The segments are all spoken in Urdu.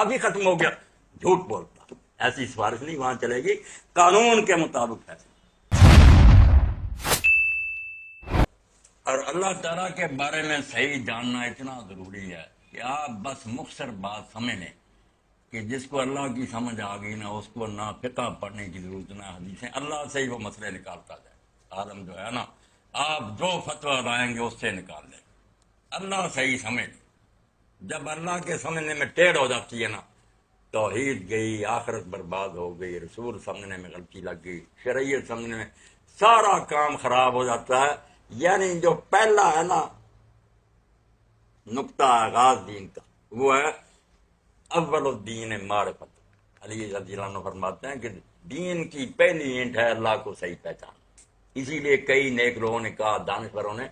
ابھی ختم ہو گیا، جھوٹ بولتا، ایسی سفارش نہیں وہاں چلے گی، قانون کے مطابق فیصلہ۔ اور اللہ تعالیٰ کے بارے میں صحیح جاننا اتنا ضروری ہے کہ آپ بس مختصر بات سمجھ لیں کہ جس کو اللہ کی سمجھ آ گئی نا، اس کو نہ فقہ پڑھنے کی ضرورت نہ حدیثیں، اللہ سے ہی وہ مسئلے نکالتا جائے۔ عالم جو ہے نا، آپ جو فتویٰ لائیں گے اس سے نکال لیں، اللہ صحیح سمجھ۔ جب اللہ کے سمجھنے میں ٹیڑھ ہو جاتی ہے نا، توحید گئی، آخرت برباد ہو گئی، رسول سمجھنے میں غلطی لگ گئی، شریعت سمجھنے میں سارا کام خراب ہو جاتا ہے۔ یعنی جو پہلا ہے نا نقطہ آغاز دین کا، وہ ہے اول الدین معرفت۔ علی رضی اللہ عنہ فرماتے ہیں کہ دین کی پہلی اینٹ ہے اللہ کو صحیح پہچان۔ اسی لیے کئی نیک لوگوں نے کہا، دانشوروں نے،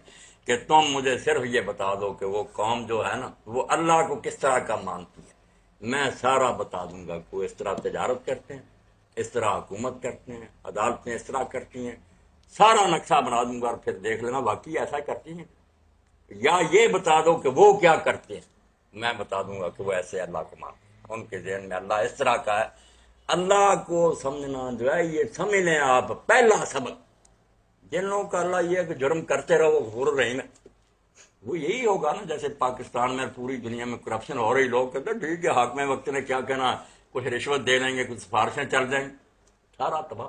کہ تم مجھے صرف یہ بتا دو کہ وہ قوم جو ہے نا وہ اللہ کو کس طرح کا مانتی ہے، میں سارا بتا دوں گا۔ کوئی اس طرح تجارت کرتے ہیں، اس طرح حکومت کرتے ہیں، عدالتیں اس طرح کرتی ہیں، سارا نقشہ بنا دوں گا، اور پھر دیکھ لینا واقعی ایسا کرتی ہیں۔ یا یہ بتا دو کہ وہ کیا کرتے ہیں، میں بتا دوں گا کہ وہ ایسے اللہ کو مانتے ہیں، ان کے ذہن میں اللہ اس طرح کا ہے۔ اللہ کو سمجھنا جو ہے، یہ سمجھ لیں آپ پہلا سبق۔ جن لوگوں کا اللہ یہ ہے کہ جرم کرتے رہو غفور رحیم ہے، وہ یہی ہوگا نا۔ جیسے پاکستان میں پوری دنیا میں کرپشن ہو رہی، لوگ کہتے ہیں ٹھیک ہے حاکم وقت نے کیا کہنا، کچھ رشوت دے لیں گے، کچھ سفارشیں چل جائیں، سارا تباہ۔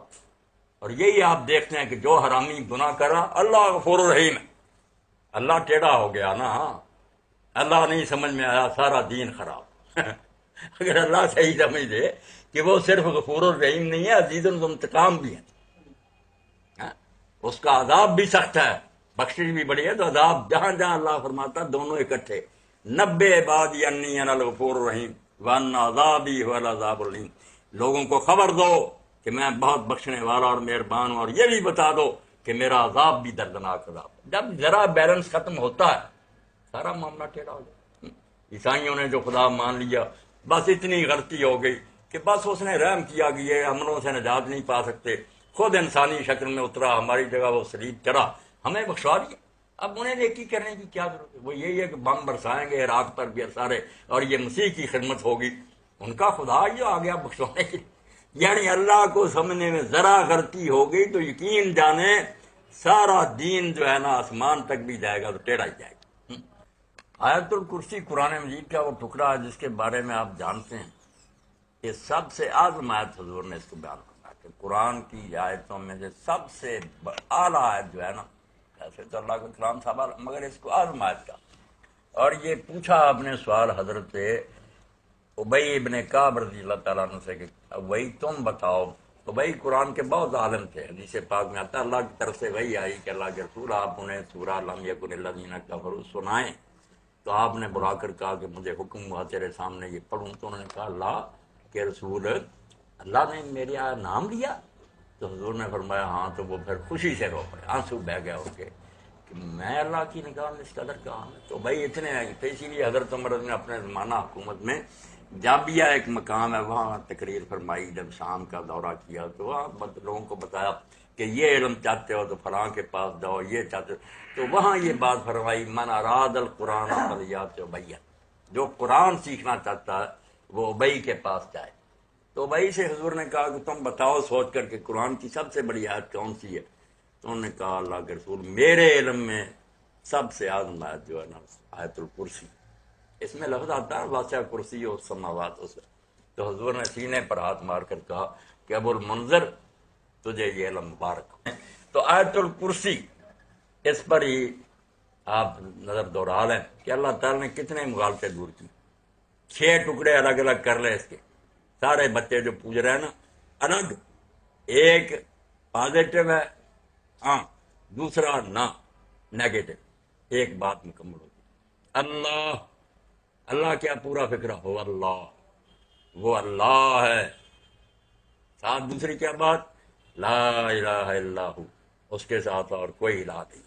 اور یہی آپ دیکھتے ہیں کہ جو حرامی گناہ کر رہا، اللہ غفور رحیم ہے، اللہ ٹیڑھا ہو گیا نا، اللہ نہیں سمجھ میں آیا، سارا دین خراب۔ اگر اللہ صحیح سمجھ دے کہ وہ صرف غفور الرحیم نہیں ہے، عزیز الانتقام بھی ہے، اس کا عذاب بھی سخت ہے، بخشش بھی بڑی ہے، تو عذاب جہاں جہاں اللہ فرماتا دونوں اکٹھے، نبئ عبادی انی انا الغفور الرحیم وان عذابی هو العذاب الالیم۔ لوگوں کو خبر دو کہ میں بہت بخشنے والا اور مہربان ہوں، اور یہ بھی بتا دو کہ میرا عذاب بھی دردناک عذاب ہے۔ جب ذرا بیلنس ختم ہوتا ہے، سارا معاملہ ٹیڑھا ہو جاتا ہے۔ عیسائیوں نے جو خدا مان لیا، بس اتنی غلطی ہو گئی کہ بس اس نے رحم کیا کہ یہ ہموں سے نجات نہیں پا سکتے، خود انسانی شکل میں اترا، ہماری جگہ وہ صلیب چڑھا، ہمیں بخشوا دیا۔ اب انہیں نیکی کرنے کی کیا ضرورت ہے؟ وہ یہی ہے کہ بم برسائیں گے عراق پر بھی سارے، اور یہ مسیح کی خدمت ہوگی، ان کا خدا ہی آ گیا بخشوانے کی۔ یعنی اللہ کو سمجھنے میں ذرا غلطی ہو گئی تو یقین جانے سارا دین جو ہے نا آسمان تک بھی جائے گا تو ٹیڑھا ہی جائے گا۔ آیت الکرسی قرآن مجید کا وہ ٹکڑا ہے جس کے بارے میں آپ جانتے ہیں کہ سب سے اعظم آیت، حضور نے اس کو بیان کرنا کہ قرآن کی آیتوں میں سے سب سے اعلیٰ آیت جو ہے نا، ایسے تو اللہ کا کلام صاحب، مگر اس کو اعظم آیت کا۔ اور یہ پوچھا آپ نے سوال حضرت ابی ابن کعب رضی اللہ تعالیٰ عنہ سے کہ وہی تم بتاؤ۔ ابی قرآن کے بہت عالم تھے، حدیث پاک میں آتا ہے اللہ کی طرف سے وہی آئی کہ اللہ کے رسول آپ انہیں سورہ لم یکن الذین کفروا سنائیں۔ تو آپ نے بلا کر کہا کہ مجھے حکم ہوا تیرے سامنے یہ پڑھوں، تو انہوں نے کہا اللہ کے رسول، اللہ نے میرے نام لیا؟ تو حضور نے فرمایا ہاں۔ تو وہ پھر خوشی سے رو پڑے، آنسو بہہ گیا ہو کے کہ میں اللہ کی نگاہ میں اس قدر کہا ہوں۔ تو بھائی اتنے تھے، اسی لیے حضرت عمر نے اپنے زمانہ حکومت میں جابیہ ایک مقام ہے، وہاں تقریر فرمائی۔ جب شام کا دورہ کیا تو وہاں لوگوں کو بتایا کہ یہ علم چاہتے ہو تو فلاں کے پاس جاؤ، یہ چاہتے ہو تو وہاں یہ بات فرمائی من اراد القرآن فلیات ابی، جو قرآن سیکھنا چاہتا ہے وہ ابی کے پاس جائے۔ تو ابی سے حضور نے کہا کہ تم بتاؤ سوچ کر کہ قرآن کی سب سے بڑی آیت کون سی ہے؟ تو انہوں نے کہا اللہ کے رسول میرے علم میں سب سے اعظم آیت جو ہے نا آیت الکرسی، اس میں لفظ آتا ہے واسع کرسی اور سماوات اس۔ تو حضور نے سینے پر ہاتھ مار کر کہا کہ ابو المنذر تجھے یہ علم مبارک۔ تو آیت الکرسی اس پر ہی آپ نظر دوڑا لیں کہ اللہ تعالیٰ نے کتنے مغالطے دور کی۔ 6 ٹکڑے الگ الگ کر لے اس کے، سارے بچے جو پوج رہے ہیں نا الگ، ایک پازیٹو ہے ہاں، دوسرا نہ نیگیٹو، ایک بات مکمل ہوتی اللہ۔ اللہ کیا پورا فکرہ ہو اللہ، وہ اللہ ہے، ساتھ دوسری کیا بات لا الہ الا ہو، اس کے ساتھ اور کوئی الہ نہیں۔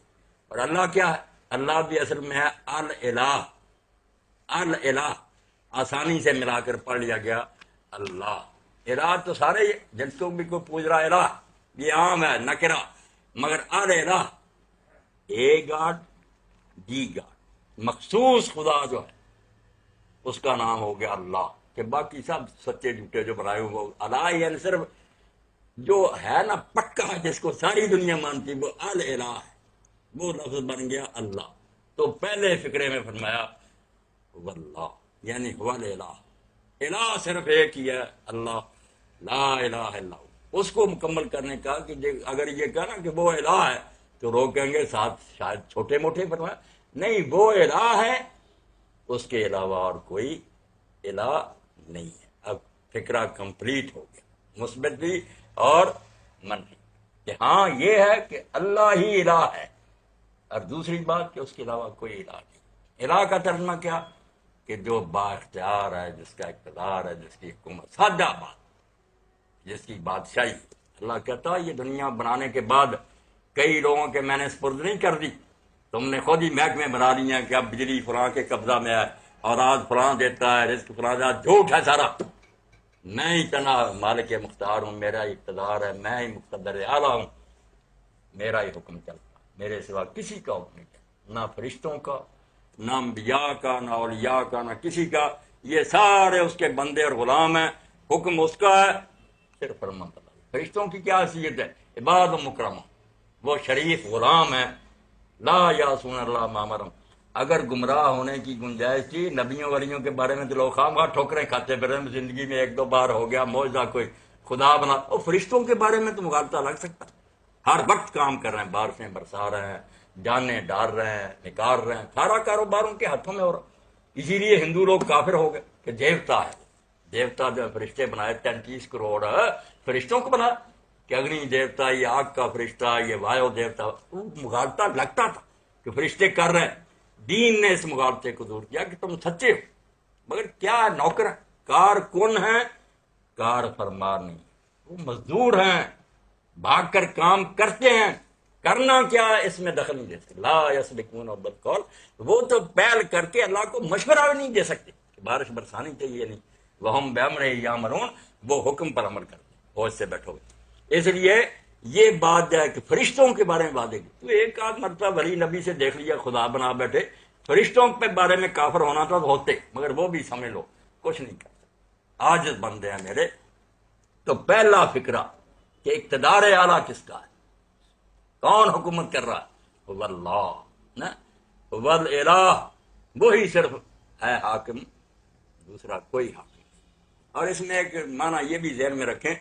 اور اللہ کیا ہے؟ اللہ بھی اصل میں ہے الالہ، الالہ آسانی سے ملا کر پڑھ لیا گیا اللہ۔ الہ تو سارے جن کو بھی کوئی پوچھ رہا الہ یہ عام ہے نکرہ، مگر الالہ اے گاڈ دی گاڈ، مخصوص خدا جو ہے اس کا نام ہو گیا اللہ۔ کہ باقی سب سچے جھوٹے جو بنائے ہوئے وہ الہ، یعنی صرف جو ہے نا پکا جس کو ساری دنیا مانتی وہ الہ ہے، وہ لفظ بن گیا اللہ۔ تو پہلے فقرے میں فرمایا واللہ، یعنی هو الہ، الہ صرف ایک ہی ہے اللہ، لا الہ الا ہو۔ اس کو مکمل کرنے کا کہ اگر یہ کہنا کہ وہ الہ ہے تو لوگ کہیں گے ساتھ شاید چھوٹے موٹے فرمایا، نہیں، وہ الہ ہے، اس کے علاوہ اور کوئی الہ نہیں ہے۔ اب فکرہ کمپلیٹ ہو گیا، مثبت بھی اور منفی، کہ ہاں یہ ہے کہ اللہ ہی الہ ہے، اور دوسری بات کہ اس کے علاوہ کوئی الہ نہیں۔ الہ کا ترجمہ کیا؟ کہ جو با اختیار ہے، جس کا اقتدار ہے، جس کی حکومت، سادہ بات، جس کی بادشاہی۔ اللہ کہتا ہے یہ دنیا بنانے کے بعد کئی لوگوں کے میں نے سپرد نہیں کر دی، تم نے خود ہی محکمے بنا لی ہیں کہ اب بجلی فلاں کے قبضہ میں ہے، اور آج فلاں دیتا ہے، رزق فلاں دیتا ہے، جھوٹ ہے سارا۔ میں ہی تنا مالک مختار ہوں، میرا ہی اقتدار ہے، میں ہی مقتدر اعلیٰ ہوں، میرا ہی حکم چلتا، میرے سوا کسی کا حکم نہیں چلتا، نہ فرشتوں کا، نہ انبیاء کا، نہ اولیاء کا، نہ کسی کا، یہ سارے اس کے بندے اور غلام ہیں، حکم اس کا ہے، صرف فرمان اللہ۔ فرشتوں کی کیا حیثیت ہے؟ عباد و مکرمہ، وہ شریف غلام ہیں، لا یعصون اللہ ما امرهم۔ اگر گمراہ ہونے کی گنجائش تھی نبیوں ولیوں کے بارے میں تو لوگ خواہ ٹھوکریں کھاتے پھر رہے ہیں، زندگی میں ایک دو بار ہو گیا معجزہ کوئی خدا بنا، اور فرشتوں کے بارے میں تو مغالطہ لگ سکتا، ہر وقت کام کر رہے ہیں، بارشیں برسا رہے ہیں، جانیں ڈال رہے ہیں، نکال رہے ہیں، سارا کاروبار ان کے ہاتھوں میں ہو رہا۔ اسی لیے ہندو لوگ کافر ہو گئے کہ دیوتا ہے، دیوتا جو فرشتے بنائے 33 کروڑ فرشتوں کو بنا، کہ اگنی دیوتا، یہ آگ کا فرشتہ، یہ وایو دیوتا، مغالطہ لگتا تھا کہ فرشتے کر رہے ہیں۔ دین نے اس مغالطے کو دور کیا کہ تم سچے ہو، مگر کیا نوکر ہیں، کار کن ہیں، کار فرما نہیں، وہ مزدور ہیں، بھاگ کر کام کرتے ہیں، کرنا کیا ہے اس میں دخل نہیں دے سکتے، لا یسبقون بالقول، وہ تو پہل کر کے اللہ کو مشورہ بھی نہیں دے سکتے کہ بارش برسانی چاہیے، نہیں، وہم بامرہ یامرون، وہ حکم پر عمل کرتے، ہوش سے بیٹھو گے۔ اس لیے یہ بات ہے کہ فرشتوں کے بارے میں بات ہے، تو ایک آدھ مرتبہ ولی نبی سے دیکھ لیا خدا بنا بیٹھے، فرشتوں کے بارے میں کافر ہونا تھا ہوتے، مگر وہ بھی سمجھ لو کچھ نہیں کرتا، عاجز بندے ہیں میرے۔ تو پہلا فکرہ کہ اقتدار اعلیٰ کس کا ہے، کون حکومت کر رہا ہے؟ واللہ، نا، والالہ، وہی صرف ہے حاکم، دوسرا کوئی حاکم نہیں۔ اور اس میں ایک معنی یہ بھی ذہن میں رکھیں،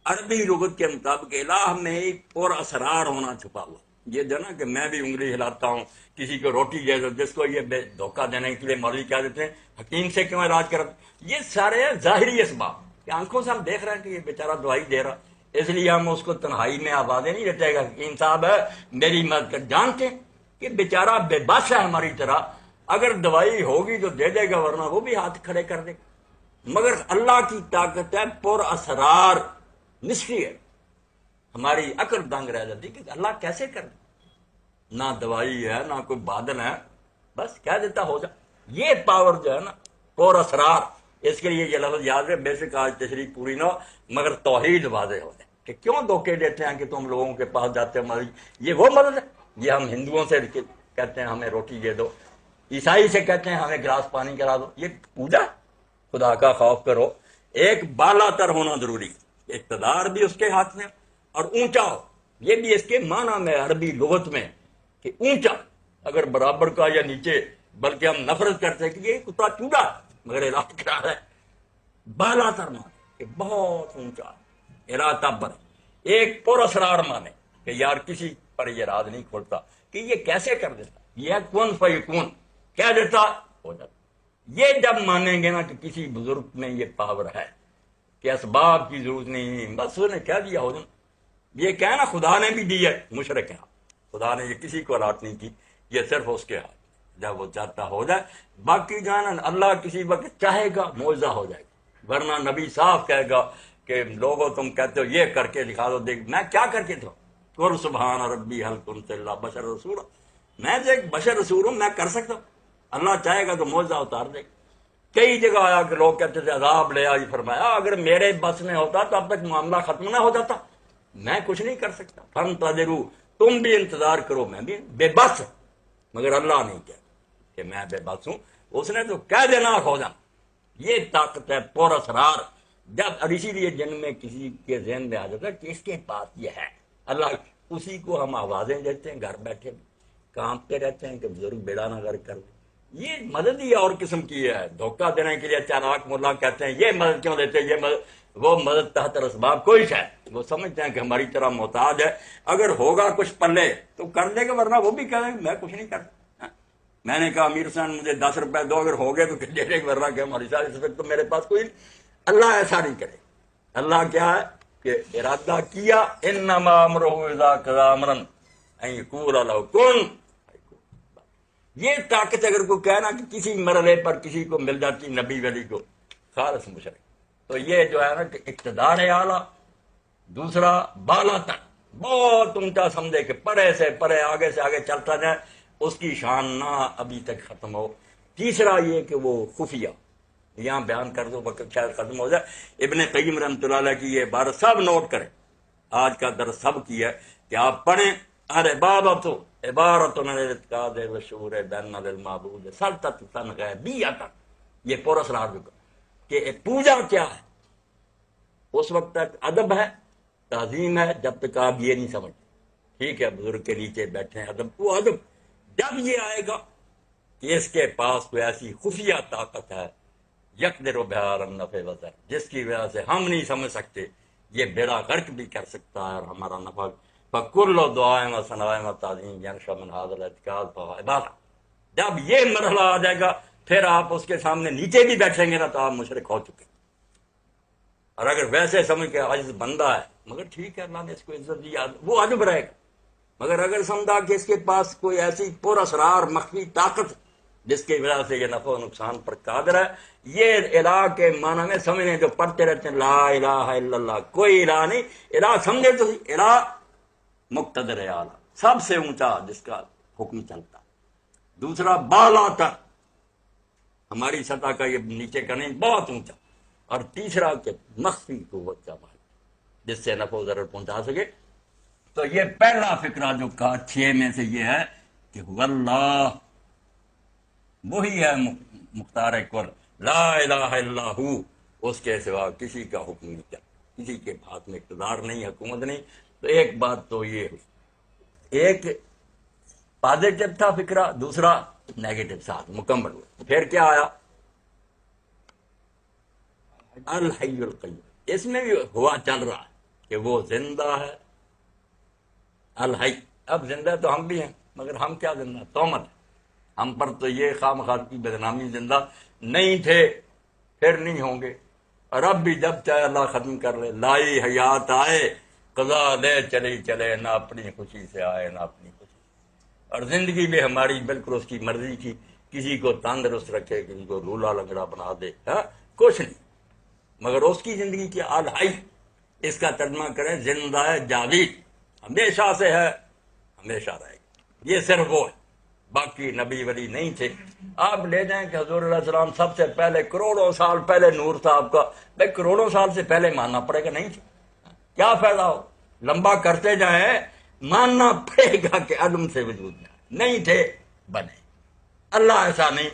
عربی لغت کے مطابق الہ میں ہی پر اسرار ہونا چھپا ہوا، یہ جو نا کہ میں بھی انگلی ہلاتا ہوں، کسی کو روٹی دے دو، جس کو یہ دھوکہ دینے کے لیے مولوی کیا دیتے ہیں حکیم سے کیوں علاج کرتے، یہ سارے ظاہری اسباب کہ آنکھوں سے ہم دیکھ رہے ہیں کہ یہ بیچارہ دوائی دے رہا، اس لیے ہم اس کو تنہائی میں آوازیں نہیں دیتے گا حکیم صاحب ہے میری مدد کر، جانتے ہیں کہ بیچارہ بے بس ہے ہماری طرح، اگر دوائی ہوگی تو دے دے گا، ورنہ وہ بھی ہاتھ کھڑے کر دے گا۔ مگر اللہ کی طاقت ہے پر اسرار، مسٹری ہے، ہماری عقل دنگ رہ جاتی کہ اللہ کیسے کر دے، نہ دوائی ہے نہ کوئی بادل ہے، بس کہہ دیتا ہو جا، یہ پاور جو ہے نا پر اسرار، اس کے لیے یہ لفظ یاد ہے، بے شک آج تشریح پوری نہ ہو مگر توحید واضح ہو جائے کہ کیوں دھوکے دیتے ہیں کہ تم لوگوں کے پاس جاتے ہیں یہ وہ مدد ہے، یہ ہم ہندوؤں سے کہتے ہیں ہمیں روٹی دے دو، عیسائی سے کہتے ہیں ہمیں گلاس پانی کرا دو، یہ پوجا، خدا کا خوف کرو، ایک بالا تر ہونا ضروری، اقتدار بھی اس کے ہاتھ میں اور اونچا ہو، یہ بھی اس کے معنی میں عربی لغت میں کہ اونچا، اگر برابر کا یا نیچے، بلکہ ہم نفرت کرتے ہیں کہ یہ کتا چوڑا مگر علاج کرا رہا ہے، بالا تر مانے کہ بہت اونچا، ارادہ بر، ایک پر اسرار مانے کہ یار کسی پر یہ راز نہیں کھولتا کہ یہ کیسے کر دیتا، یہ کن فیکون کہہ دیتا ہو جاتا۔ یہ جب مانیں گے نا کہ کسی بزرگ میں یہ پاور ہے کہ اسباب کی ضرورت نہیں، بس اس نے کہہ دیا ہو جانا، یہ کہنا خدا نے بھی دی ہے، مشرک ہے، خدا نے یہ کسی کو الاٹ نہیں کی، یہ صرف اس کے ہاتھ، جب وہ چاہتا ہو جائے، باقی جانا اللہ کسی وقت چاہے گا معجزہ ہو جائے گا، ورنہ نبی صاف کہے گا کہ لوگوں تم کہتے ہو یہ کر کے دکھا دو، دیکھ میں کیا کر کے دوں، قل سبحان ربی هل كنت الا بشر رسول، میں تو ایک بشر رسول ہوں، میں کر سکتا ہوں، اللہ چاہے گا تو معجزہ اتار دے گا۔ کئی جگہ آیا کہ لوگ کہتے تھے عذاب لے آئی، فرمایا اگر میرے بس میں ہوتا تو اب تک معاملہ ختم نہ ہو جاتا، میں کچھ نہیں کر سکتا، فانتظروا، تم بھی انتظار کرو، میں بھی بے بس، مگر اللہ نہیں کہتا کہ میں بے بس ہوں، اس نے تو کہہ دینا ہو جانا یہ طاقت ہے پر اسرار. اور اسی لیے جن میں کسی کے ذہن میں آ جاتا ہے کہ اس کے پاس یہ ہے اللہ، اسی کو ہم آوازیں دیتے ہیں گھر بیٹھے کانپتے رہتے ہیں کہ بزرگ بیڑا نہ غرق کر دے. یہ مدد ہی اور قسم کی ہے. دھوکہ دینے کے لیے چالاک ملا کہتے ہیں یہ مدد کیوں دیتے ہیں، یہ مدد، وہ مدد تحت اسباب کوئی ہے. وہ سمجھتے ہیں کہ ہماری طرح محتاج ہے، اگر ہوگا کچھ پلے تو کر دے گا، ورنہ وہ بھی کہیں میں کچھ نہیں کرتا. میں نے کہا امیر حسین مجھے 10 روپے دو، اگر ہو گئے تو دے دے، ورنہ کہ ہماری ساری اس وقت تو میرے پاس کوئی نہیں. اللہ ایسا نہیں کرے. اللہ کیا ہے کہ ارادہ کیا انما امرہ اذا قضى امرا ان یقول له کن. یہ طاقت اگر کوئی کہنا کہ کسی مرحلے پر کسی کو مل جاتی نبی ولی کو خالص مشرک، تو یہ جو ہے نا کہ اقتدار اعلیٰ. دوسرا بالا تک بہت اونچا سمجھے کہ پرے سے پرے آگے سے آگے چلتا جائے، اس کی شان نہ ابھی تک ختم ہو. تیسرا یہ کہ وہ خفیہ، یہاں بیان کر دو وقت شاید ختم ہو جائے. ابن قیم رحمۃ اللہ علیہ کی یہ عبارت سب نوٹ کریں، آج کا درس سب کی ہے کہ آپ پڑھیں. ارے عبادت عبارت الاعتقاد والشعور بین المعبود سلطت غیبیۃ. یہ پورا سرار کہ پوجا کیا ہے. اس وقت تک ادب ہے، تعظیم ہے، جب تک آپ یہ نہیں سمجھتے. ٹھیک ہے بزرگ کے نیچے بیٹھے ہیں، ادب وہ ادب. جب یہ آئے گا کہ اس کے پاس کوئی ایسی خفیہ طاقت ہے یقدر بہار النفع وضر، جس کی وجہ سے ہم نہیں سمجھ سکتے، یہ بیڑا غرق بھی کر سکتا ہے اور ہمارا نفع. فکل دعائیں و ثنائیں و تعظیم ینشا من ھذا الاعتقاد فہو عبادہ. جب یہ مرحلہ آ جائے گا پھر آپ اس کے سامنے نیچے بھی بیٹھیں گے نا تو آپ مشرک ہو چکے. اور اگر ویسے سمجھ کے عاجز بندہ ہے، مگر ٹھیک ہے اللہ نے اس کو عزت دی، وہ عجب رہے گا. مگر اگر سمجھا کہ اس کے پاس کوئی ایسی پر اسرار مخفی طاقت جس کی وجہ سے یہ نفع و نقصان پر قادر ہے، یہ الہ کے معنی میں سمجھیں جو پڑھتے رہتے ہیں لا الہ الا اللہ، کوئی الہ نہیں. الہ سمجھے تو الہ مقتدر اعلیٰ، سب سے اونچا جس کا حکم چلتا. دوسرا بالا تر، ہماری سطح کا یہ نیچے کا نہیں، بہت اونچا. اور تیسرا کہ مخفی قوت کا مال جس سے نفع و ضرر پہنچا سکے. تو یہ پہلا فقرہ جو کہا 6 میں سے یہ ہے کہ واللہ وہی ہے مختار کل، لا الہ الا ہو، اس کے سوا کسی کا حکم نہیں چلتا، کسی کے ہاتھ میں اقتدار نہیں، حکومت نہیں. تو ایک بات تو یہ ہوئی، ایک پازیٹو تھا فکرہ، دوسرا نیگیٹو ساتھ مکمل ہوا. پھر کیا آیا الحی القیوم. اس میں بھی ہوا چل رہا ہے کہ وہ زندہ ہے الحی. اب زندہ تو ہم بھی ہیں، مگر ہم کیا زندہ، تومت ہے ہم پر تو یہ خام خواہ کی بدنامی. زندہ نہیں تھے پھر نہیں ہوں گے، اور اب بھی جب چاہے اللہ ختم کر لے. لائی حیات آئے قضا لے چلی چلے، نہ اپنی خوشی سے آئے نہ اپنی خوشی. اور زندگی بھی ہماری بالکل اس کی مرضی کی، کسی کو تندرست رکھے، کسی کو لولا لنگڑا بنا دے، کچھ نہیں. مگر اس کی زندگی کی الحی، اس کا ترجمہ کریں زندہ ہے جاوید، ہمیشہ سے ہے ہمیشہ رہے گا. یہ صرف وہ ہے، باقی نبی ولی نہیں تھے. آپ لے جائیں کہ حضور علیہ السلام سب سے پہلے کروڑوں سال پہلے نور تھا آپ کا. بھائی کروڑوں سال سے پہلے ماننا پڑے گا نہیں تھے، کیا فائدہ ہو. لمبا کرتے جائیں ماننا پڑے گا کہ عدم سے وجود میں نہیں تھے بنے. اللہ ایسا نہیں.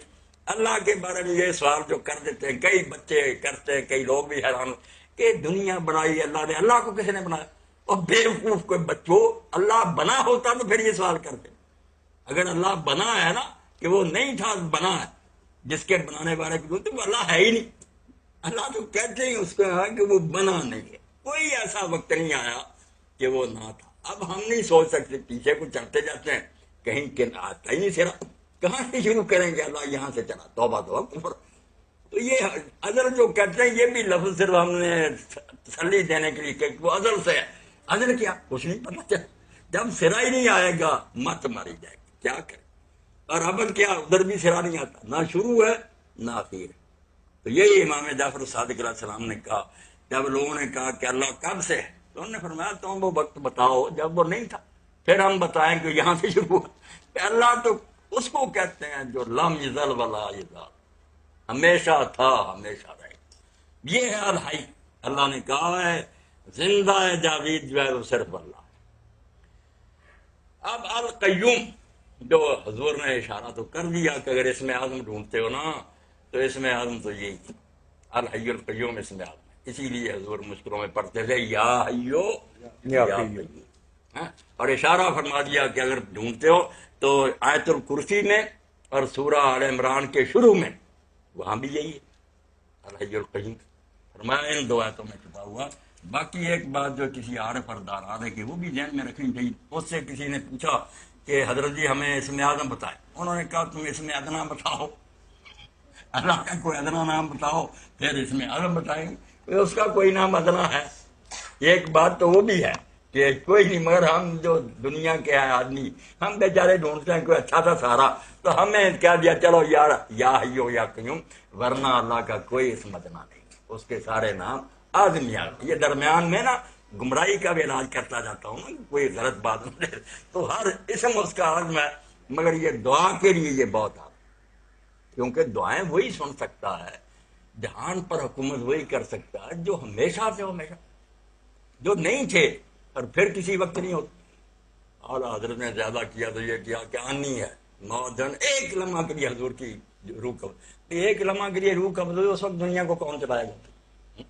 اللہ کے بارے میں یہ سوال جو کر دیتے ہیں کئی بچے کرتے ہیں، کئی لوگ بھی حیران کہ دنیا بنائی اللہ نے، اللہ کو کسی نے بنایا. اور بیوقوف کوئی بچوں، اللہ بنا ہوتا تو پھر یہ سوال کرتے. اگر اللہ بنا ہے نا کہ وہ نہیں تھا بنا ہے، جس کے بنانے والے کو بولتے وہ اللہ ہے ہی نہیں. اللہ تو کہتے ہیں اس کو کہ وہ بنا نہیں ہے. کوئی ایسا وقت نہیں آیا کہ وہ نہ تھا. اب ہم نہیں سوچ سکتے، پیچھے کو چلتے جاتے ہیں کہیں کہ آتا ہی نہیں سرا، کہاں سے شروع کریں گے. اللہ یہاں سے چلا، توبہ توبہ کفر. تو یہ ازل جو کہتے ہیں یہ بھی لفظ صرف ہم نے تسلی دینے کے لیے کہ وہ ازل سے ہے. ازل کیا کچھ نہیں پتا چل، جب سرا ہی نہیں آئے گا مت ماری جائے گی، کیا کرے. اور ابد کیا، ادھر بھی سرا نہیں آتا، نہ شروع ہے نہ آخر ہے. تو یہی امام جعفر صادق علیہ السلام نے کہا جب لوگوں نے کہا کہ اللہ کب سے ہے، تو انہوں نے فرمایا تم وہ وقت بتاؤ جب وہ نہیں تھا، پھر ہم بتائیں کہ یہاں سے شروع ہوا. کہ اللہ تو اس کو کہتے ہیں جو لم یزل ولا یزال، ہمیشہ تھا ہمیشہ رہے گا. یہ ہے الحی. اللہ نے کہا ہے زندہ ہے جاوید جو ہے وہ صرف اللہ ہے. اب القیوم جو حضور نے اشارہ تو کر دیا کہ اگر اس میں عزم ڈھونڈتے ہو نا تو اس میں عزم تو یہی الحی القیوم اس میں اسی لیے حضور مشکلوں میں پڑھتے تھے یا حیو یا یا قیوم۔ قیوم، ہاں؟ اور اشارہ فرما دیا کہ اگر ڈھونڈتے ہو تو آیت الکرسی میں اور سورہ آل عمران کے شروع میں وہاں بھی یہی ہے الحی القیوم فرمایا، ان دو آیتوں میں چھپا ہوا۔ باقی ایک بات جو کسی عارف اور دانا ہے کہ وہ بھی ذہن میں رکھنی چاہیے، اس سے کسی نے پوچھا کہ حضرت جی ہمیں اسم اعظم بتائیں، انہوں نے کہا تم اسم ادنا بتاؤ، اللہ کا کوئی ادنا نام بتاؤ پھر اسم اعظم بتائیں گے، اس کا کوئی نام ادنا ہے؟ ایک بات تو وہ بھی ہے کہ کوئی نہیں، مگر ہم جو دنیا کے ہیں آدمی، ہم بیچارے ڈھونڈتے ہیں کوئی اچھا سا سارا، تو ہمیں کہہ دیا چلو یار یا حیو یا قیوم، ورنہ اللہ کا کوئی اسم ادنا نہیں، اس کے سارے نام آدمیات۔ یہ درمیان میں نا گمراہی کا بھی علاج کرتا جاتا ہوں نا، کوئی غلط بات نہیں، تو ہر اسم اس کا عزم ہے، مگر یہ دعا کے لیے یہ بہت آتا، کیونکہ دعائیں وہی سن سکتا ہے، جہان پر حکومت وہی کر سکتا ہے جو ہمیشہ سے ہمیشہ، جو نہیں تھے اور پھر کسی وقت نہیں ہوتے۔ اعلیٰ حضرت نے زیادہ کیا تو یہ کیا کہ آنی ہے موجن، ایک لمحہ کے لیے حضور کی روح قبض، ایک لمحہ کے لیے روح قبض ہوئی، اس وقت دنیا کو کون چلائے گا؟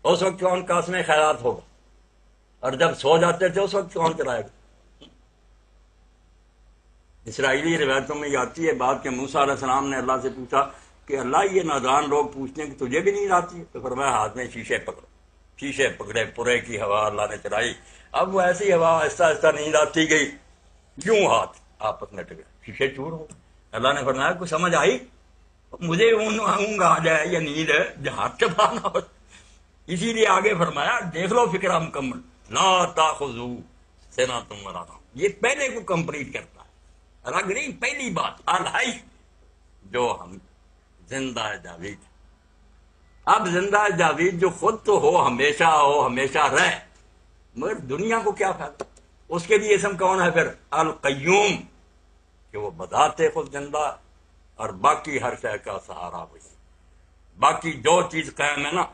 اس وقت کون قاسم خیرات ہوگا؟ اور جب سو جاتے تھے اس وقت کون چلائے گا؟ اسرائیلی روایتوں میں یہ آتی ہے بات کہ موسیٰ علیہ السلام نے اللہ سے پوچھا کہ اللہ یہ نادان لوگ پوچھتے ہیں کہ تجھے بھی نیند آتی ہے؟ تو فرمایا ہاتھ میں شیشے پکڑو، شیشے پکڑے، پورے کی ہوا اللہ نے چلائی، اب وہ ایسی ہوا آہستہ آہستہ نیند آتی گئی، یوں ہاتھ آپس میں ٹکرے، شیشے چور ہو۔ اللہ نے فرمایا کچھ سمجھ آئی؟ مجھے اونگ آ جائے یا نیند ہے جہاں چبانا ہو۔ اسی لیے آگے فرمایا دیکھ لو فکرہ مکمل، لا تاخذو سنۃ ولا نوم، یہ پہلے کو کمپلیٹ کرتا ہے، الگ نہیں، پہلی بات الحی جو ہم زندہ جاوید، اب زندہ جاوید جو خود تو ہو ہمیشہ رہے، مگر دنیا کو کیا فائدہ؟ اس کے لیے اسم کون ہے پھر؟ القیوم، کہ وہ بذات خود زندہ اور باقی ہر شے کا سہارا وہی، باقی جو چیز قائم ہے نا،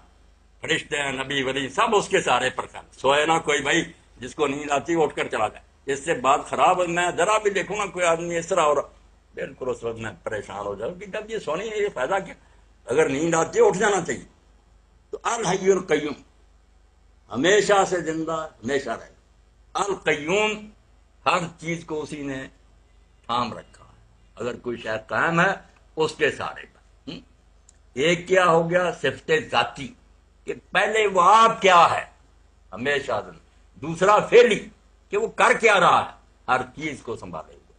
فرشتے ہیں، نبی ولی، سب اس کے سہارے پر قائم۔ سوئے نا کوئی بھائی جس کو نیند آتی اٹھ کر چلا جائے، اس سے بات خراب ہے، میں ذرا بھی دیکھوں نا کوئی آدمی اس طرح ہو رہا، بالکل اس وقت میں پریشان ہو جاؤں کہ جب یہ سونی ہے یہ فائدہ کیا؟ اگر نیند آتی ہے اٹھ جانا چاہیے۔ تو الحی القیوم ہمیشہ سے زندہ، ہمیشہ رہے گا۔ القیوم ہر چیز کو اسی نے تھام رکھا ہے، اگر کوئی شے قائم ہے اس کے سارے پر۔ ایک کیا ہو گیا صفت ذاتی کہ پہلے وہ آپ کیا ہے، ہمیشہ زندہ۔ دوسرا فعلی کہ وہ کر کیا رہا ہے، ہر چیز کو سنبھالے ہوئے،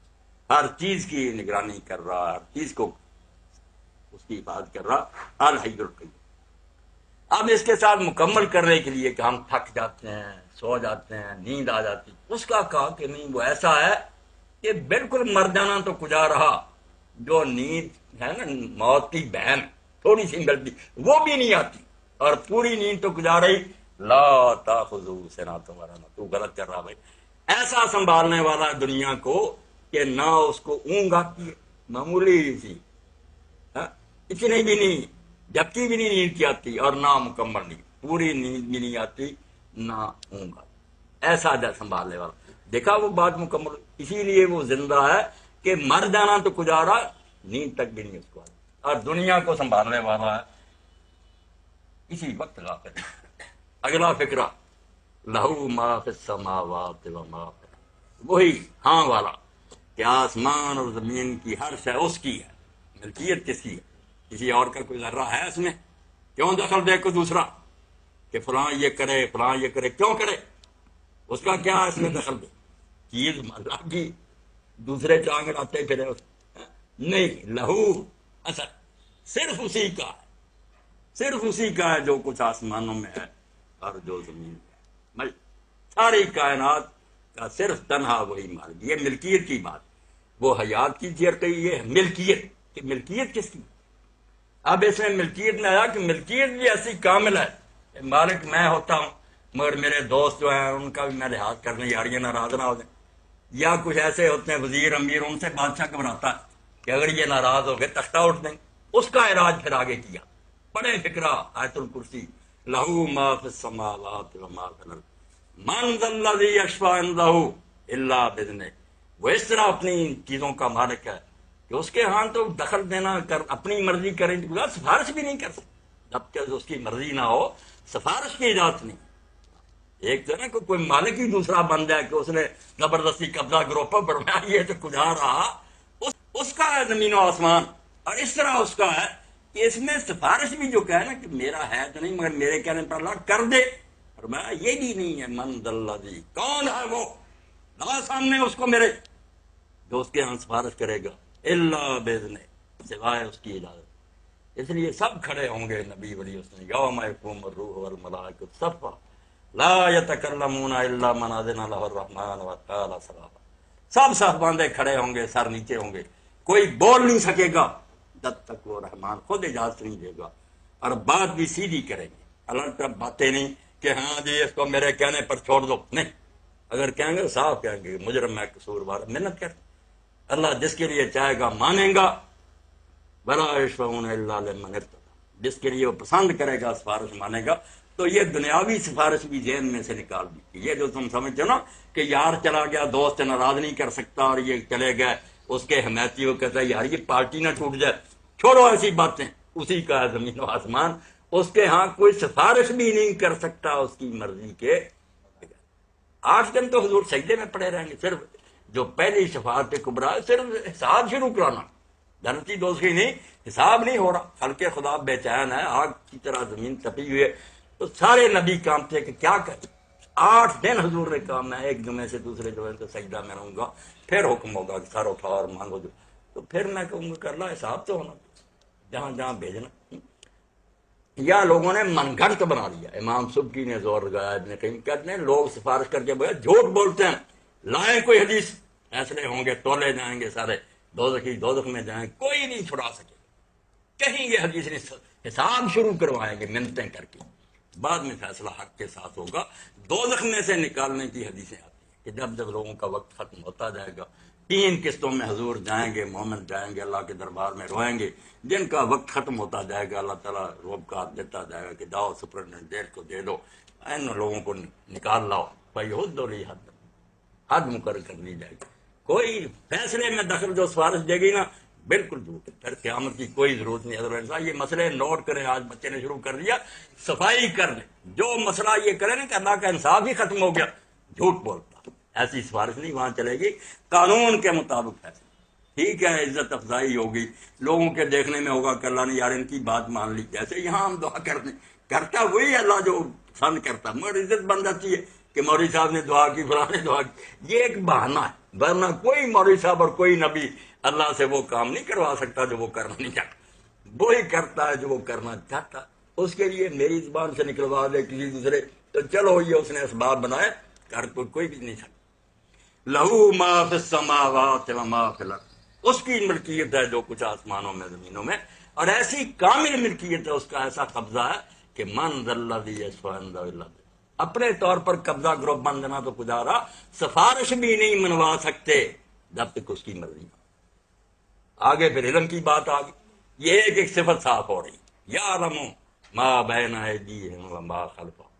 ہر چیز کی نگرانی کر رہا، ہر چیز کو اس کی حفاظت کر رہا، الحی القیوم۔ اب اس کے ساتھ مکمل کرنے کے لیے کہ ہم تھک جاتے ہیں، سو جاتے ہیں، نیند آ جاتی، اس کا کہا کہ نہیں، وہ ایسا ہے کہ بالکل مر جانا تو کجا رہا، جو نیند ہے نا موت کی بہن تھوڑی سی ملتی وہ بھی نہیں آتی، اور پوری نیند تو کجا رہی، لا تاخذو سنۃ ولا نوم، تو غلط کر رہا بھائی، ایسا سنبھالنے والا دنیا کو کہ نہ اس کو اونگ آتی ہے معمولی سی، اتنی بھی نہیں، جبکہ بھی نہیں نیند کی آتی، اور نہ مکمل نہیں، پوری نیند بھی نہیں آتی، نہ اونگ آتی، ایسا سنبھالنے والا۔ دیکھا وہ بات مکمل، اسی لیے وہ زندہ ہے کہ مر جانا تو گزارا، نیند تک بھی نہیں اس کو آتی، اور دنیا کو سنبھالنے والا ہے اسی وقت غافل۔ اگلا فکرہ لہو ما فی السماوات و ما فی الارض، وہی ہاں والا کہ آسمان اور زمین کی ہر شے اس کی ہے، ملکیت کس کی ہے؟ کسی اور کا کوئی ذرہ ہے اس میں؟ کیوں دخل دے کوئی دوسرا کہ فلاں یہ کرے فلاں یہ کرے؟ کیوں کرے؟ اس کا کیا ہے اس میں دخل دے؟ چیز اللہ کی، دوسرے ٹانگ اڑاتے پھرے اس نہیں، لہو اثر صرف اسی کا ہے، صرف اسی کا ہے جو کچھ آسمانوں میں ہے اور جو زمین میں ہے، ساری کائنات کا صرف تنہا وہی مالک۔ یہ ملکیت کی بات، وہ حیات کی چیئر کہی، یہ ملکیت کہ ملکیت کس کی؟ اب اس میں ملکیت میں آیا کہ ملکیت بھی ایسی کامل ہے کہ مالک میں ہوتا ہوں، مگر میرے دوست جو ہیں ان کا بھی میں لحاظ کرنے یاریاں ناراض نہ ہو جائیں، یا کچھ ایسے ہوتے ہیں وزیر امیر، ان سے بادشاہ گھبراتا ہے کہ اگر یہ ناراض ہو گئے تختہ اٹھ دیں، اس کا علاج پھر آگے کیا۔ بڑے فکرہ آیت الکرسی، لہو ما فی السماوات و ما فی الارض من ذا الذی یشفع عندہ الا باذنہ، وہ اس طرح اپنی چیزوں کا مالک ہے کہ اس کے ہاں تو دخل دینا کر اپنی مرضی کریں، سفارش بھی نہیں کر سکتے، جب تک اس کی مرضی نہ ہو سفارش کی اجازت نہیں. ایک تو نا کہ کوئی مالک ہی دوسرا بن جائے کہ اس نے زبردستی قبضہ گروپ پر بڑھایا، یہ تو کجا رہا اس کا ہے زمین و آسمان. اور اس طرح اس کا ہے کہ اس میں سفارش بھی جو کہے نا کہ میرا ہے تو نہیں مگر میرے کہنے پر اللہ کر دے، اور میں یہ بھی نہیں ہے. من ذی کون ہے وہ لا سامنے اس کو میرے جو اس کے ہاں سفارش کرے گا الا باذن، سوائے اس کی اجازت. اس لیے سب کھڑے ہوں گے نبی ولی اس نے یوم یقوم الروح والملائکۃ صفا لا یتکلمون الا من اذن له الرحمن وقال صوابا. سب صف باندھے کھڑے ہوں گے، سر نیچے ہوں گے، کوئی بول نہیں سکے گا جب تک وہ رحمان خود اجازت نہیں دے گا. اور بات بھی سیدھی کریں گے، الگ باتیں نہیں کہ ہاں جی اس کو میرے کہنے پر چھوڑ دو، نہیں. اگر کہیں گے صاف کہیں گے مجرم ہے قصوروار، محنت کر. اللہ جس کے لیے چاہے گا مانیں گا، ولا یشفعون الا لمن ارتضی، جس کے لیے وہ پسند کرے گا سفارش مانے گا. تو یہ دنیاوی سفارش بھی ذہن میں سے نکال دی. یہ جو تم سمجھتے ہو نا کہ یار چلا گیا دوست ناراض نہیں کر سکتا اور یہ چلے گئے اس کے حمایتی، وہ کہتا ہے یار یہ پارٹی نہ ٹوٹ جائے، چھوڑو ایسی باتیں. اسی کا ہے زمین و آسمان، اس کے ہاں کوئی سفارش بھی نہیں کر سکتا اس کی مرضی کے. 8 دن تو حضور سجدے میں پڑے رہیں گے. صرف جو پہلی شفاعت کبریٰ ہے صرف حساب شروع کرانا، جنتی دوسری نہیں، حساب نہیں ہو رہا. خلق خدا بے چین ہے، آگ کی طرح زمین تپی ہوئی ہے. تو سارے نبی کامتے کہ کیا کریں. 8 دن حضور نے کہا میں ایک جمعے سے دوسرے جمعے تو سجدہ میں رہوں گا، پھر حکم ہوگا کہ سر اٹھا اور مانگو جو. تو پھر میں کہوں گا کر لا، حساب تو ہونا جہاں جہاں بھیجنا. یا لوگوں نے من گھڑت بنا لیا. امام سبکی نے زور لگایا، ابن قیم کہتے ہیں لوگ سفارش کر کے بغیر جھوٹ بولتے ہیں. لائیں کوئی حدیث، فیصلے ہوں گے، تولے جائیں گے سارے، دوزخی دوزخ میں جائیں، کوئی نہیں چھڑا سکے. کہیں یہ حدیث نہیں، حساب شروع کروائیں گے منتیں کر کے، بعد میں فیصلہ حق کے ساتھ ہوگا. دوزخ میں سے نکالنے کی حدیثیں آتی ہیں کہ جب جب لوگوں کا وقت ختم ہوتا جائے گا 3 قسطوں میں حضور جائیں گے، مومن جائیں گے اللہ کے دربار میں روئیں گے. جن کا وقت ختم ہوتا جائے گا اللہ تعالیٰ روب کا دیتا جائے گا کہ جاؤ سپرنٹینڈنٹ کو دے دو، ان لوگوں کو نکال لاؤ. بھائی حد حد مقرر کر لی جائے گی. کوئی فیصلے میں دخل جو سفارش دے گی نا بالکل جھوٹ. پھر قیامت کی کوئی ضرورت نہیں. حضرت یہ مسئلے نوٹ کریں، آج بچے نے شروع کر دیا، صفائی کر لیں. جو مسئلہ یہ کرے نا کہ اللہ کا انصاف ہی ختم ہو گیا، جھوٹ بولتا، ایسی سفارش نہیں وہاں چلے گی. قانون کے مطابق فیصلہ ٹھیک ہے، عزت افزائی ہوگی، لوگوں کے دیکھنے میں ہوگا کہ اللہ نے یار ان کی بات مان لی. جیسے یہاں ہم دعا کرتے ہیں، کرتا وہی ہے اللہ جو پسند کرتا، مگر عزت بن جاتی ہے کہ مولوی صاحب نے دعا کی، فلاں نے دعا کی. یہ ایک بہانہ ہے، ورنہ کوئی مولوی صاحب اور کوئی نبی اللہ سے وہ کام نہیں کروا سکتا جو وہ کرنا نہیں چاہتا. وہی کرتا ہے جو وہ کرنا چاہتا. اس کے لیے میری زبان سے نکلوا دے کسی دوسرے تو چلو یہ اس نے اسباب بنائے، کر کوئی بھی نہیں سکتا. لہو ما فی السماوات و ما فی الارض، اس کی ملکیت ہے جو کچھ آسمانوں میں زمینوں میں، اور ایسی کامل ملکیت ہے، اس کا ایسا قبضہ ہے کہ من ذا الذی یشفع عنده الا بإذنہ. اپنے طور پر قبضہ گروپ بندنا تو گزارا، سفارش بھی نہیں منوا سکتے جب تک اس کی مرضی. آگے پھر علم کی بات آ گئی، یہ ایک ایک صفت صاف ہو رہی. یعلم ما بین ایدیہم وما خلفہم،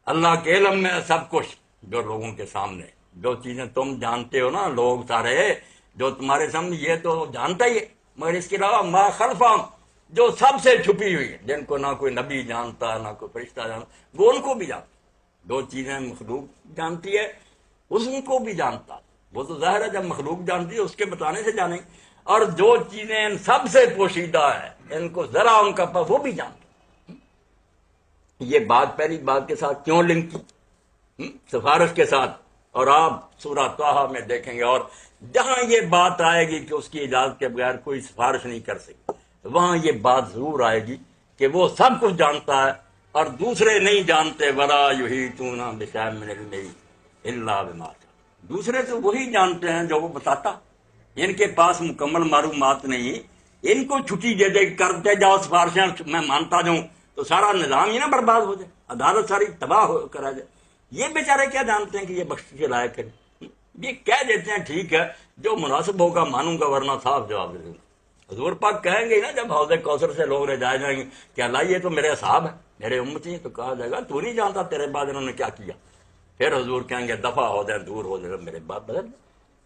اللہ کے علم میں سب کچھ جو لوگوں کے سامنے، جو چیزیں تم جانتے ہو نا لوگ سارے جو تمہارے سامنے، یہ تو جانتا ہی ہے، مگر اس کے علاوہ ما خلفہم جو سب سے چھپی ہوئی ہے، جن کو نہ کوئی نبی جانتا نہ کوئی فرشتہ جانتا، وہ ان کو بھی جانتا. جو چیزیں مخلوق جانتی ہے اس کو بھی جانتا. وہ تو ظاہر ہے جب مخلوق جانتی ہے اس کے بتانے سے جانیں. اور جو چیزیں ان سب سے پوشیدہ ہے ان کو ذرا ان کا وہ بھی جانتا. یہ بات پہلی بات کے ساتھ کیوں لنک کی؟ سفارش کے ساتھ. اور آپ سورہ طٰہٰ میں دیکھیں گے، اور جہاں یہ بات آئے گی کہ اس کی اجازت کے بغیر کوئی سفارش نہیں کر سکتی، وہاں یہ بات ضرور آئے گی کہ وہ سب کچھ جانتا ہے اور دوسرے نہیں جانتے. وَلَا يُحِيطُونَ بِشَيْءٍ مِّنْ عِلْمِهِ إِلَّا بِمَا شَاءَ، دوسرے تو وہی جانتے ہیں جو وہ بتاتا. ان کے پاس مکمل معلومات نہیں، ان کو چھٹی دے دے کرتے جاؤ سفارشیں میں مانتا جاؤں تو سارا نظام ہی نہ برباد ہو جائے، عدالت ساری تباہ ہو کرا جائے. یہ بیچارے کیا جانتے ہیں کہ یہ بخشش کے لائق ہے؟ یہ کہہ دیتے ہیں ٹھیک ہے جو مناسب ہوگا مانوں گا، ورنہ صاف جواب دے دوں گا. حضور پاک کہیں گے نا جب حوض کوثر سے لوگ رجائے جائیں گے کہ اللہ یہ تو میرے اصحاب ہیں، میرے امتی ہیں، تو کہا جائے گا تو نہیں جانتا تیرے بعد انہوں نے کیا کیا. پھر حضور کہیں گے دفع ہو جائے، دور ہو جائے، میرے بات بدل.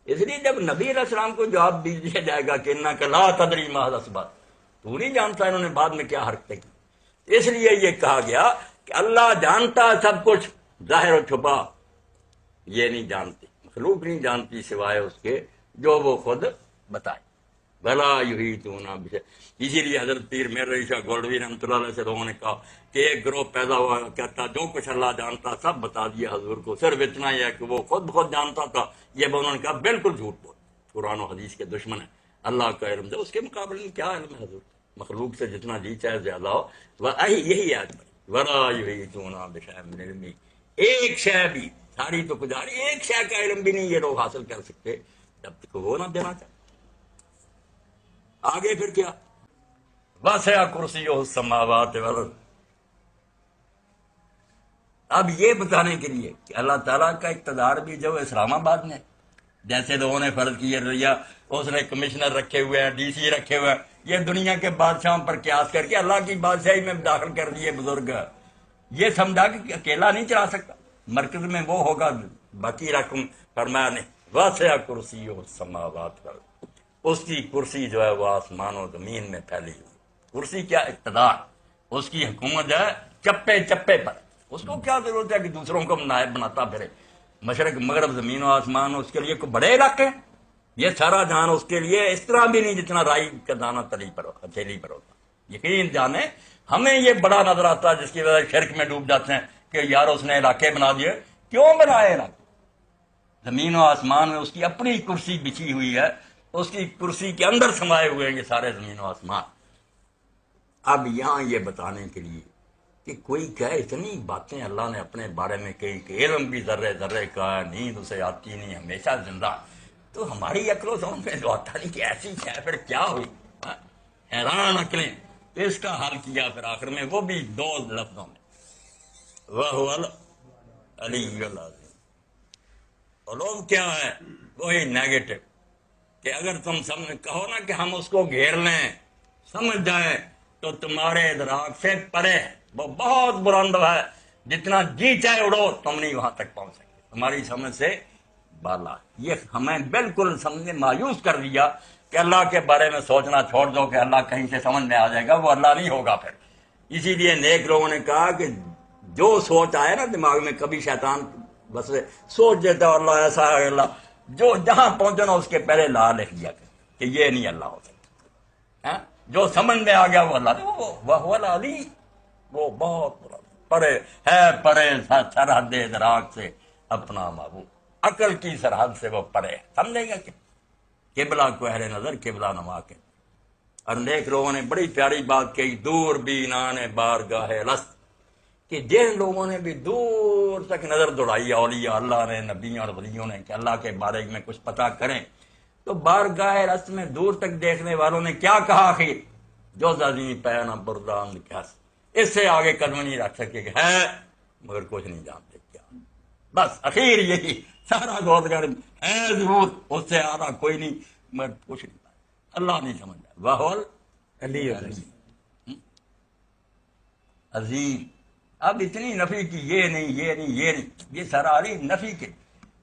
اس لیے جب نبی علیہ السلام کو جواب دیا جائے گا کہ انک لا تدری ما احدث بعد، تو نہیں جانتا انہوں نے بعد میں کیا حرکتیں کی. اس لیے یہ کہا گیا کہ اللہ جانتا سب کچھ ظاہر و چھپا یہ نہیں جانتی، مخلوق نہیں جانتی سوائے اس کے جو وہ خود بتائے۔ بھلا یحیطون بشیء، اسی لیے حضرت پیر میر علی شاہ گولڈوی رحمۃ اللہ علیہ سے لوگوں نے کہا کہ ایک گروہ پیدا ہوا کہتا جو کچھ اللہ جانتا سب بتا دیا حضور کو، صرف اتنا ہی ہے کہ وہ خود جانتا تھا۔ یہ انہوں نے کہا بالکل جھوٹ بول، قرآن و حدیث کے دشمن ہیں، اللہ کا علم دے، اس کے مقابلے میں کیا علم ہے حضور؟ مخلوق سے جتنا جی چاہے زیادہ ہو، یہی آیت بنی ولا یحیطون بشیء من علمہ، ایک شے بھی، ساری تو گزاری، ایک شے کا علم بھی نہیں یہ لوگ حاصل کر سکتے جب تک وہ نہ دینا چاہتے۔ آگے پھر کیا؟ وسع کرسیہ السماوات والارض، اب یہ بتانے کے لیے کہ اللہ تعالیٰ کا اقتدار بھی جو اسلام آباد میں، جیسے لوگوں نے فرض کیا ریا اس نے کمشنر رکھے ہوئے ہیں، ڈی سی رکھے ہوئے ہیں، یہ دنیا کے بادشاہوں پر قیاس کر کے اللہ کی بادشاہی میں داخل کر دیے بزرگ، یہ سمجھا کہ اکیلا نہیں چلا سکتا، مرکز میں وہ ہوگا، باقی رقم فرمایا نہیں۔ وسع کرسیہ السماوات والارض، اس کی کرسی جو ہے وہ آسمان و زمین میں پھیلی ہوئی، کرسی کیا اقتدار، اس کی حکومت ہے چپے چپے پر، اس کو کیا ضرورت ہے کہ دوسروں کو نائب بناتا پھرے، مشرق مغرب زمین و آسمان اس کے لیے کوئی بڑے علاقے ہیں، یہ سارا جہان اس کے لیے اس طرح بھی نہیں جتنا رائی کا دانہ تلی پر ہتھیلی پر ہوتا۔ یقین جانے ہمیں یہ بڑا نظر آتا ہے جس کی وجہ سے شرک میں ڈوب جاتے ہیں کہ یار اس نے علاقے بنا دیے، کیوں بنائے علاقے؟ زمین و آسمان میں اس کی اپنی کرسی بچھی ہوئی ہے، اس کی کرسی کے اندر سمائے ہوئے ہیں یہ سارے زمین و آسمان۔ اب یہاں یہ بتانے کے لیے کہ کوئی کہے اتنی باتیں اللہ نے اپنے بارے میں کہی کہ علم بھی ذرے ذرے کا ہے، نیند اسے آتی نہیں، ہمیشہ زندہ، تو ہماری عقل و ذہن میں جو آتا نہیں کہ ایسی ہے پھر کیا ہوئی، حیران عقلیں۔ اس کا حل کیا پھر آخر میں وہ بھی دو لفظوں میں، وَهُوَ الْعَلِيُّ الْعَظِيمُ۔ علوم کیا ہے؟ وہی نیگیٹو، کہ اگر تم کہو نا کہ ہم اس کو گھیر لیں سمجھ جائیں تو تمہارے ادراک سے پرے ہے، وہ بہت بلند ہے، جتنا جی چاہے اڑو تم نہیں وہاں تک پہنچ سکتے، تمہاری سمجھ سے بالا۔ یہ ہمیں بالکل سمجھنے مایوس کر دیا کہ اللہ کے بارے میں سوچنا چھوڑ دو کہ اللہ کہیں سے سمجھ میں آ جائے گا، وہ اللہ نہیں ہوگا پھر۔ اسی لیے نیک لوگوں نے کہا کہ جو سوچ آئے نا دماغ میں، کبھی شیطان بس سوچ دیتا اللہ ایسا ہے، اللہ جو جہاں پہنچنا اس کے پہلے لا لکھ دیا کہ یہ نہیں اللہ ہو سکتا، جو سمجھ میں آ گیا وہ اللہ، وہ العلی، وہ بہت پرے ہے، پرے سرحد ادراک سے اپنا معبود، عقل کی سرحد سے وہ پرے ہے، سمجھیں گا کہ قبلہ کو اہل نظر قبلہ نما کے۔ اور نیک لوگوں نے بڑی پیاری بات کہی، دور بینان بارگاہ الست، کہ جن لوگوں نے بھی دور تک نظر دوڑائی، اولیاء اللہ نے، نبیوں اور ولیوں نے، کہ اللہ کے بارے میں کچھ پتہ کریں، تو بارگاہ الست میں دور تک دیکھنے والوں نے کیا کہا کہ جو زمین پینا بردان کیس، اس سے آگے قدم نہیں رکھ سکے کہ ہے مگر کچھ نہیں جانتے کیا، بس اخیر یہی سارا غور کر ہے ضرور، اس سے آدھا کوئی نہیں مگر کچھ نہیں پایا، اللہ نہیں سمجھا، وہ علی عظیم۔ اب اتنی نفی کی، یہ نہیں یہ نہیں یہ نہیں، یہ سارا علی نفی کے،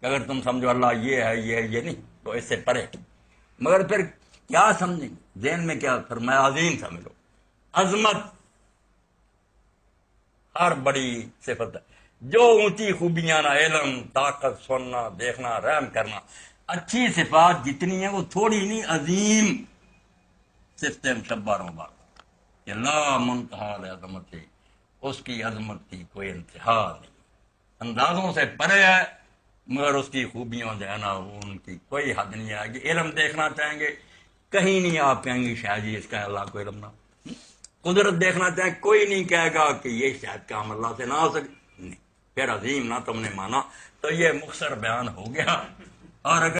کہ اگر تم سمجھو اللہ یہ ہے یہ نہیں تو اس سے پرے، مگر پھر کیا سمجھیں، ذہن میں کیا فرمایا، عظیم سمجھو، عظمت ہر بڑی صفت ہے، جو اونچی خوبیاں نا، علم، طاقت، سننا، دیکھنا، رحم کرنا، اچھی صفات جتنی ہیں وہ تھوڑی نہیں، عظیم صفت مشبہ بات کہ لا منتہا لعظمت، اس کی عظمت کی کوئی انتہا نہیں، اندازوں سے پرے ہے، مگر اس کی خوبیوں جو ہے نا ان کی کوئی حد نہیں آئے گی۔ علم دیکھنا چاہیں گے کہیں نہیں آپ کہیں گے شاید جی اس کا اللہ کو علم نہ، قدرت دیکھنا چاہیں کوئی نہیں کہے گا کہ یہ شاید کام اللہ سے نہ ہو سکے، نہیں، پھر عظیم نہ تم نے مانا تو یہ مختصر بیان ہو گیا۔ اور اگر